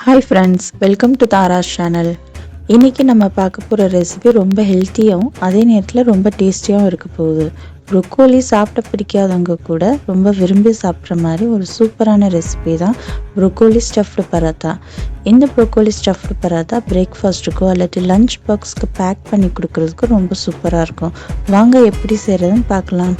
Hi friends, welcome to Tara's channel. இன்றைக்கி நம்ம பார்க்க போகிற ரெசிபி ரொம்ப ஹெல்த்தியாகவும் அதே நேரத்தில் ரொம்ப டேஸ்டியாகவும் இருக்க போகுது. ப்ரொக்கோலி சாப்பிட பிடிக்காதவங்க கூட ரொம்ப விரும்பி சாப்பிட்ற மாதிரி ஒரு சூப்பரான ரெசிபி தான் ப்ரொக்கோலி ஸ்டஃப்டு பராத்தா. இந்த ப்ரொக்கோலி ஸ்டஃப்டு பராத்தா பிரேக்ஃபாஸ்ட்டுக்கோ இல்லாட்டி லஞ்ச் பாக்ஸ்க்கு பேக் பண்ணி கொடுக்குறதுக்கு ரொம்ப சூப்பராக இருக்கும். வாங்க எப்படி செய்கிறதுன்னு பார்க்கலாம்.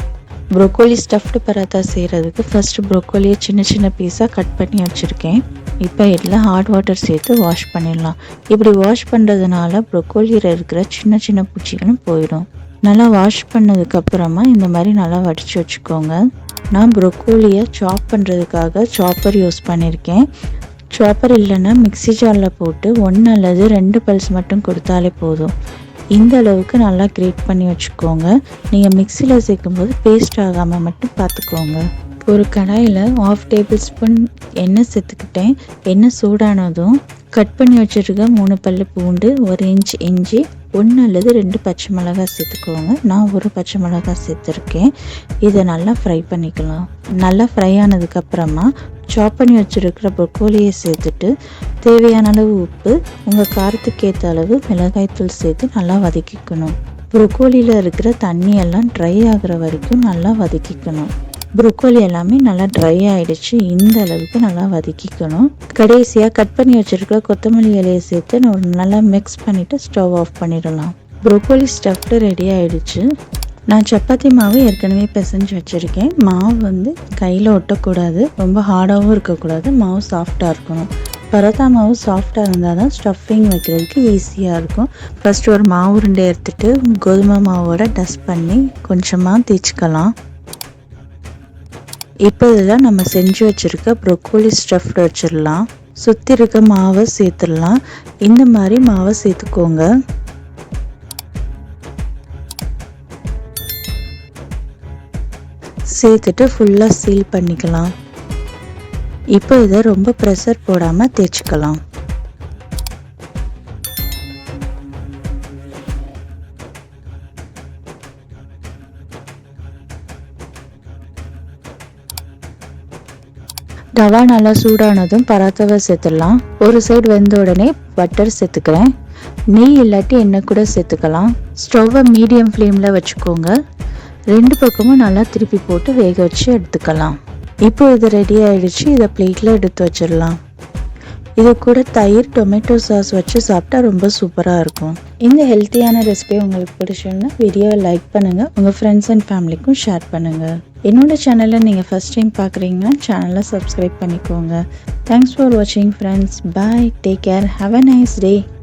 ப்ரொக்கோலி ஸ்டஃப்டு பராத்தா செய்கிறதுக்கு ஃபஸ்ட்டு ப்ரொக்கோலியை சின்ன சின்ன பீஸாக கட் பண்ணி வச்சுருக்கேன். இப்போ இதில் ஹாட் வாட்டர் சேர்த்து வாஷ் பண்ணிடலாம். இப்படி வாஷ் பண்ணுறதுனால ப்ரொக்கோலியில் இருக்கிற சின்ன சின்ன பூச்சிகளும் போயிடும். நல்லா வாஷ் பண்ணதுக்கப்புறமா இந்த மாதிரி நல்லா வடித்து வச்சுக்கோங்க. நான் ப்ரொக்கோலியை சாப் பண்ணுறதுக்காக சாப்பர் யூஸ் பண்ணியிருக்கேன். சாப்பர் இல்லைன்னா மிக்ஸி ஜாரில் போட்டு 1 அல்லது 2 பல்ஸ் மட்டும் கொடுத்தாலே போதும். இந்த அளவுக்கு நல்லா கிரேட் பண்ணி வச்சுக்கோங்க. நீங்கள் மிக்சியில் சேர்க்கும்போது பேஸ்ட் ஆகாமல் மட்டும் பார்த்துக்கோங்க. ஒரு கடாயில் 1/2 டேபிள் ஸ்பூன் எண்ணெய் சேர்த்துக்கிட்டேன். எண்ணெய் சூடானதும் கட் பண்ணி வச்சுருக்க 3 பல்லு பூண்டு, 1 இன்ச் இஞ்சி, 1 அல்லது 2 பச்சை மிளகாய் சேர்த்துக்கோங்க. நான் 1 பச்சை மிளகாய் சேர்த்துருக்கேன். இதை நல்லா ஃப்ரை பண்ணிக்கலாம். நல்லா ஃப்ரை ஆனதுக்கப்புறமா சாப் பண்ணி வச்சுருக்கிற ப்ரொக்கோலியை சேர்த்துட்டு தேவையான அளவு உப்பு, உங்கள் காரத்துக்கு ஏற்ற அளவு மிளகாய்த்தூள் சேர்த்து நல்லா வதக்கிக்கணும். ப்ரொக்கோலியில் இருக்கிற தண்ணியெல்லாம் ட்ரை ஆகிற வரைக்கும் நல்லா வதக்கிக்கணும். ப்ரொக்கோலி எல்லாமே நல்லா ட்ரை ஆகிடுச்சு. இந்த அளவுக்கு நல்லா வதக்கிக்கணும். கடைசியாக கட் பண்ணி வச்சுருக்க கொத்தமல்லி இலையை சேர்த்து நல்லா மிக்ஸ் பண்ணிவிட்டு ஸ்டவ் ஆஃப் பண்ணிடலாம். ப்ரொக்கோலி ஸ்டஃப்டு ரெடி ஆகிடுச்சு. நான் சப்பாத்தி மாவு ஏற்கனவே பிசைஞ்சு வச்சுருக்கேன். மாவு கையில் ஒட்டக்கூடாது, ரொம்ப ஹார்டாகவும் இருக்கக்கூடாது, மாவு சாஃப்டாக இருக்கணும். பரோட்டா மாவு சாஃப்டாக இருந்தால் தான் ஸ்டஃபிங் வைக்கிறதுக்கு ஈஸியாக இருக்கும். ஃபஸ்ட்டு ஒரு மாவு உருண்டை எடுத்துகிட்டு கோதுமை மாவோட டஸ்ட் பண்ணி கொஞ்சமாக தேய்ச்சிக்கலாம். இப்போ இதில் நம்ம செஞ்சு வச்சுருக்க ப்ரொக்கோலி ஸ்டஃப்டு வச்சிடலாம். சுற்றி இருக்க மாவை சேர்த்துடலாம். இந்த மாதிரி மாவை சேர்த்துக்கோங்க. சேர்த்துட்டு ஃபுல்லாக சீல் பண்ணிக்கலாம். இப்போ இதை ரொம்ப ப்ரெஷர் போடாமல் தேய்ச்சிக்கலாம். தவா நல்லா சூடானதும் பராத்தாவை சேர்த்துடலாம். ஒரு சைடு வெந்த உடனே பட்டர் சேர்த்துக்கிறேன். நெய் இல்லாட்டி எண்ணெய் கூட சேர்த்துக்கலாம். ஸ்டவ்வை மீடியம் ஃப்ளேமில் வச்சுக்கோங்க. 2 பக்கமும் நல்லா திருப்பி போட்டு வேக வச்சு எடுத்துக்கலாம். இப்போ இது ரெடி ஆகிடுச்சு. இதை பிளேட்டில் எடுத்து வச்சிடலாம். இது கூட தயிர், டொமேட்டோ சாஸ் வச்சு சாப்பிட்டா ரொம்ப சூப்பராக இருக்கும். இந்த ஹெல்த்தியான ரெசிபி உங்களுக்கு பிடிச்சிருந்தா வீடியோவை லைக் பண்ணுங்கள், உங்கள் ஃப்ரெண்ட்ஸ் அண்ட் ஃபேமிலிக்கும் ஷேர் பண்ணுங்கள். என்னோடய சேனலை நீங்கள் ஃபஸ்ட் டைம் பார்க்குறீங்கன்னா சேனலை சப்ஸ்கிரைப் பண்ணிக்கோங்க. தேங்க்ஸ் ஃபார் வாட்சிங் friends. Bye, take care, have a nice day.